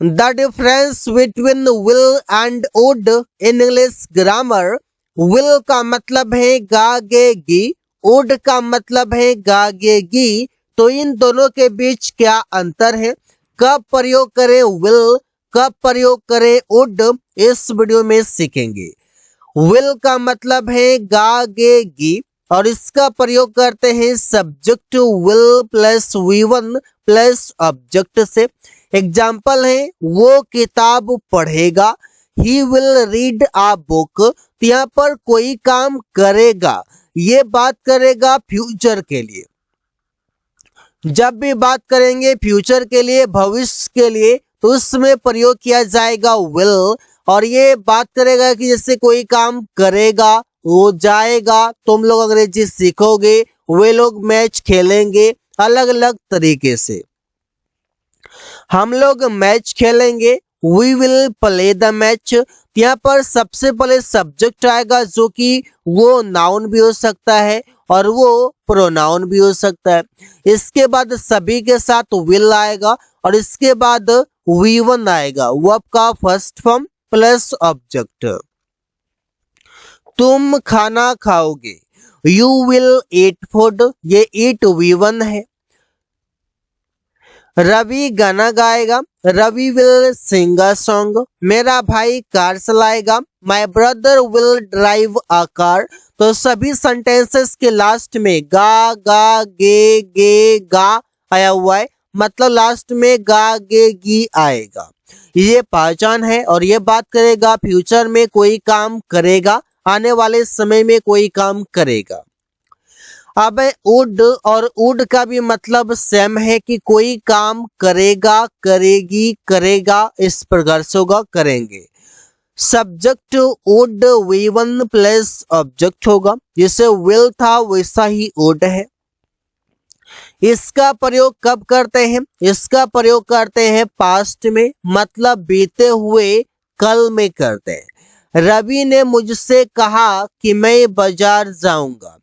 The difference between will and would in English grammar, will का मतलब है गागेगी, would का मतलब है गागेगी, तो इन दोनों के बीच क्या अंतर है, कब प्रयोग करें विल, कब प्रयोग करें वुड, इस वीडियो में सीखेंगे। विल का मतलब है गागेगी और इसका प्रयोग करते हैं subject will plus V1 plus object से। एग्जाम्पल है वो किताब पढ़ेगा, he will read a book, तो यहाँ पर कोई काम करेगा, ये बात करेगा फ्यूचर के लिए। जब भी बात करेंगे फ्यूचर के लिए, भविष्य के लिए, तो उसमें प्रयोग किया जाएगा विल। और ये बात करेगा कि जैसे कोई काम करेगा, वो जाएगा, तुम लोग अंग्रेजी सीखोगे, वे लोग मैच खेलेंगे, अलग अलग तरीके से हम लोग मैच खेलेंगे, we will play the match. यहाँ पर सबसे पहले सब्जेक्ट आएगा जो कि वो नाउन भी हो सकता है और वो प्रोनाउन भी हो सकता है। इसके बाद सभी के साथ विल आएगा और इसके बाद V1 आएगा, वर्ब का फर्स्ट फॉर्म प्लस ऑब्जेक्ट। तुम खाना खाओगे, यू विल ईट फूड, ये ईट V1 है। रवि गाना गाएगा, Ravi will sing a song. मेरा भाई कार चलाएगा, my brother will drive a car. तो सभी सेंटेंसेस के लास्ट में गा गा गे गा आया हुआ है, मतलब लास्ट में गा गे गी आएगा। ये पहचान है और ये बात करेगा फ्यूचर में कोई काम करेगा, आने वाले समय में कोई काम करेगा। अब वुड और वुड का भी मतलब सेम है कि कोई काम करेगा, करेगी, करेगा, इस प्रकार से होगा, करेंगे। Subject would V1 plus object होगा, जैसे विल था वैसा ही वुड है। इसका प्रयोग कब करते हैं, इसका प्रयोग करते हैं पास्ट में, मतलब बीते हुए कल में करते हैं। रवि ने मुझसे कहा कि मैं बाजार जाऊंगा,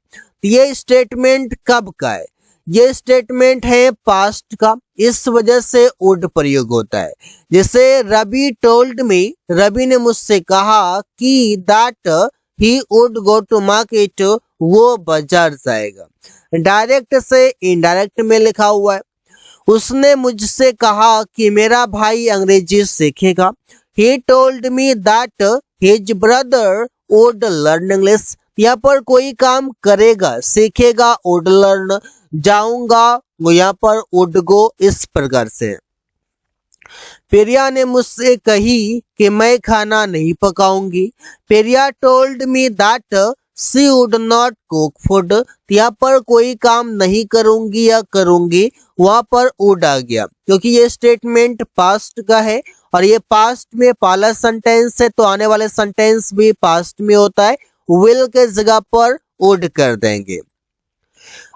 ये स्टेटमेंट कब का है, ये स्टेटमेंट है पास्ट का, इस वजह से वुड प्रयोग होता है। जैसे रवि टोल्ड मी, रवि ने मुझसे कहा कि that he would go to market, वो बाजार जाएगा। डायरेक्ट से इनडायरेक्ट में लिखा हुआ है। उसने मुझसे कहा कि मेरा भाई अंग्रेजी सीखेगा, he told me that his brother would learn English। यहाँ पर कोई काम करेगा, सीखेगा, would learn, जाऊंगा, यहाँ पर would go, इस प्रकार से। प्रिया ने मुझसे कही कि मैं खाना नहीं पकाऊंगी, Priya told me that she would not cook food. यहाँ पर कोई काम नहीं करूंगी या करूंगी, वहां पर वुड आ गया, क्योंकि ये स्टेटमेंट पास्ट का है और ये पास्ट में पहला सेंटेंस है, तो आने वाले सेंटेंस भी पास्ट में होता है, विल के जगह पर वुड कर देंगे।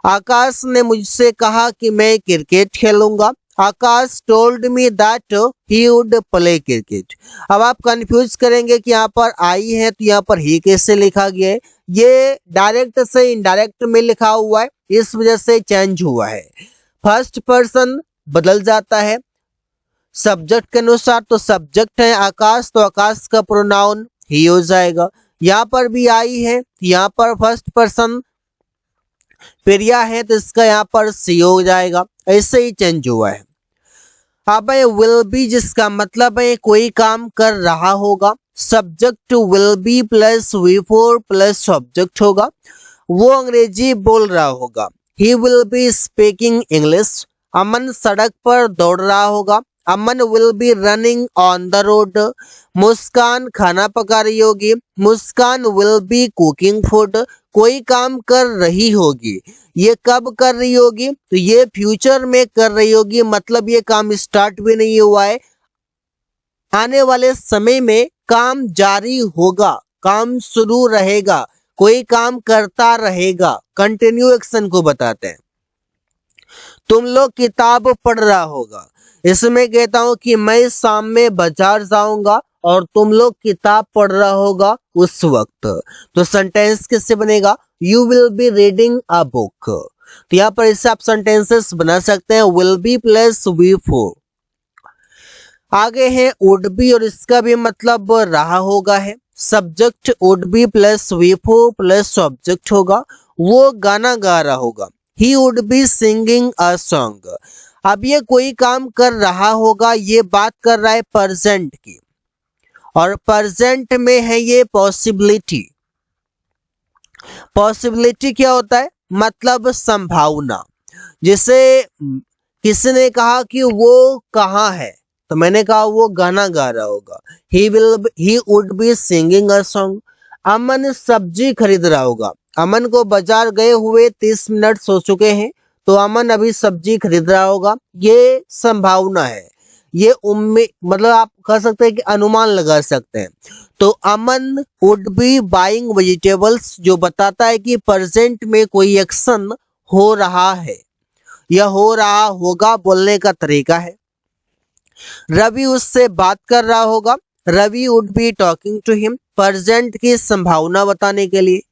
आकाश ने मुझसे कहा कि मैं क्रिकेट खेलूंगा, Akash told me that he would play cricket. अब आप कंफ्यूज करेंगे कि यहाँ पर आई है तो यहाँ पर ही कैसे लिखा गया है, ये डायरेक्ट से इनडायरेक्ट में लिखा हुआ है, इस वजह से चेंज हुआ है। फर्स्ट पर्सन बदल जाता है सब्जेक्ट के अनुसार, तो सब्जेक्ट है आकाश, तो आकाश का प्रोनाउन ही हो जाएगा। यहाँ पर भी आई है, यहाँ पर फर्स्ट पर्सन प्रिया है, तो इसका यहाँ पर सी हो जाएगा, ऐसे ही चेंज हुआ है। अब विल बी, जिसका मतलब है कोई काम कर रहा होगा, subject will be plus V4 plus object होगा, वो अंग्रेजी बोल रहा होगा, he will be speaking English. Aman सड़क पर दौड़ रहा होगा, Aman will be running on the road. Muskan खाना पका रही होगी, Muskan will be cooking food. कोई काम कर रही होगी, ये कब कर रही होगी, तो ये फ्यूचर में कर रही होगी, मतलब ये काम स्टार्ट भी नहीं हुआ है, आने वाले समय में काम जारी होगा, काम शुरू रहेगा, कोई काम करता रहेगा, कंटिन्यू एक्शन को बताते हैं। तुम लोग किताब पढ़ रहा होगा, इसमें कहता हूं कि मैं शाम में बाजार जाऊंगा और तुम लोग किताब पढ़ रहा होगा उस वक्त, तो सेंटेंस किससे बनेगा, you will be reading a book. तो यहाँ पर इससे आप सेंटेंसेस बना सकते हैं, विल बी प्लस V4। आगे है वुड बी और इसका भी मतलब रहा होगा है। Subject would be plus V four plus object होगा, वो गाना गा रहा होगा। He would be singing a song. अब ये कोई काम कर रहा होगा, ये बात कर रहा है प्रेजेंट की, और प्रेजेंट में है ये पॉसिबिलिटी। पॉसिबिलिटी क्या होता है? मतलब संभावना। जैसे किसी ने कहा कि वो कहाँ है, तो मैंने कहा वो गाना गा रहा होगा। He would be singing a song. Aman सब्जी खरीद रहा होगा। अमन को बाजार गए हुए 30 मिनट हो चुके हैं, तो अमन अभी सब्जी खरीद रहा होगा। ये संभावना है, ये उम्मीद, मतलब आप कह सकते हैं कि अनुमान लगा सकते हैं। तो अमन वुड बी बाइंग वेजिटेबल्स, जो बताता है कि प्रेजेंट में कोई एक्शन हो रहा है या हो रहा होगा, बोलने का तरीका है। रवि उससे बात कर रहा होगा। Ravi would be talking to him, present की संभावना बताने के लिए।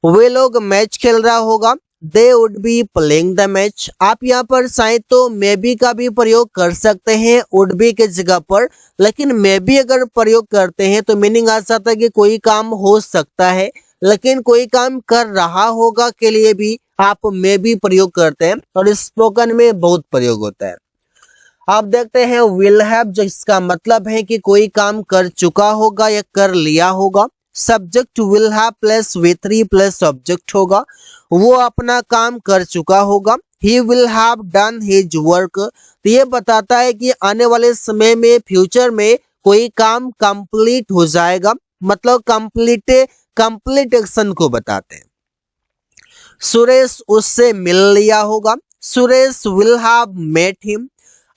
वे लोग मैच खेल रहा होगा। They would be playing the match. आप यहाँ पर चाहे तो मे बी का भी प्रयोग कर सकते हैं वुड बी के जगह पर, लेकिन मे बी अगर प्रयोग करते हैं तो मीनिंग आ जाता है कि कोई काम हो सकता है, लेकिन कोई काम कर रहा होगा के लिए भी आप मे बी प्रयोग करते हैं, और स्पोकन में बहुत प्रयोग होता है। आप देखते हैं विल हैव, जिसका मतलब है कि कोई काम कर चुका होगा या कर लिया होगा। Subject will have plus V3 plus object होगा, वो अपना काम कर चुका होगा। He will have done his work, तो ये बताता है कि आने वाले समय में, फ्यूचर में कोई काम कंप्लीट हो जाएगा, मतलब कंप्लीट एक्शन को बताते हैं। सुरेश उससे मिल लिया होगा। Suresh will have met him.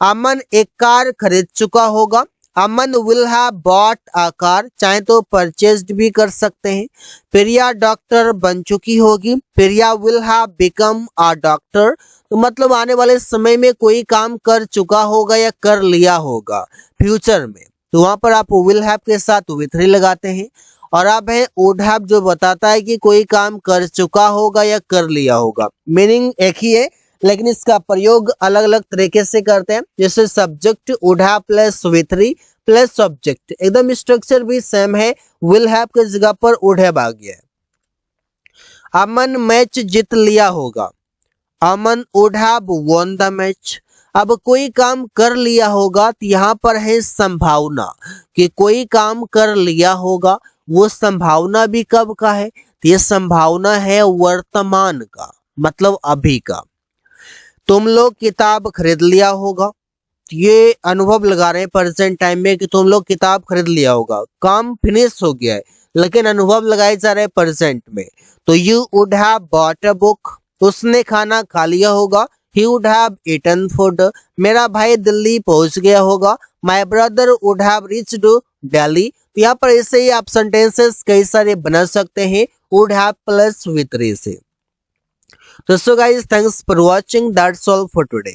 Aman एक कार खरीद चुका होगा। Aman will have bought a car, चाहे तो परचेज्ड भी कर सकते हैं। प्रिया डॉक्टर बन चुकी होगी। Priya will have become a doctor, तो मतलब आने वाले समय में कोई काम कर चुका होगा या कर लिया होगा फ्यूचर में, तो वहां पर आप विल हैव के साथ V3 लगाते हैं। और अब है वुड हैव, जो बताता है कि कोई काम कर चुका होगा या कर लिया होगा। मीनिंग एक ही है, लेकिन इसका प्रयोग अलग अलग तरीके से करते हैं। जैसे subject would have plus V3 plus object, एकदम स्ट्रक्चर भी सेम है, विल हैव के जगह पर वुड हैव आ गया है। अमन मैच जीत लिया होगा। Aman would have won the match. अब कोई काम कर लिया होगा, तो यहाँ पर है संभावना कि कोई काम कर लिया होगा। वो संभावना भी कब का है? तो ये संभावना है वर्तमान का, मतलब अभी का। तुम लोग किताब खरीद लिया होगा, ये अनुभव लगा रहे हैं प्रेजेंट टाइम में कि तुम लोग किताब खरीद लिया होगा। काम फिनिश हो गया है, लेकिन अनुभव लगाए जा रहे हैं प्रेजेंट में। तो you would have bought a book. उसने खाना खा लिया होगा। He would have eaten food. मेरा भाई दिल्ली पहुंच गया होगा। My brother would have reached Delhi. तो यहाँ पर ऐसे ही आप सेंटेंसेस कई सारे बना सकते हैं वुड हैव प्लस V3 से। तो so guys, thanks for watching, that's all for today.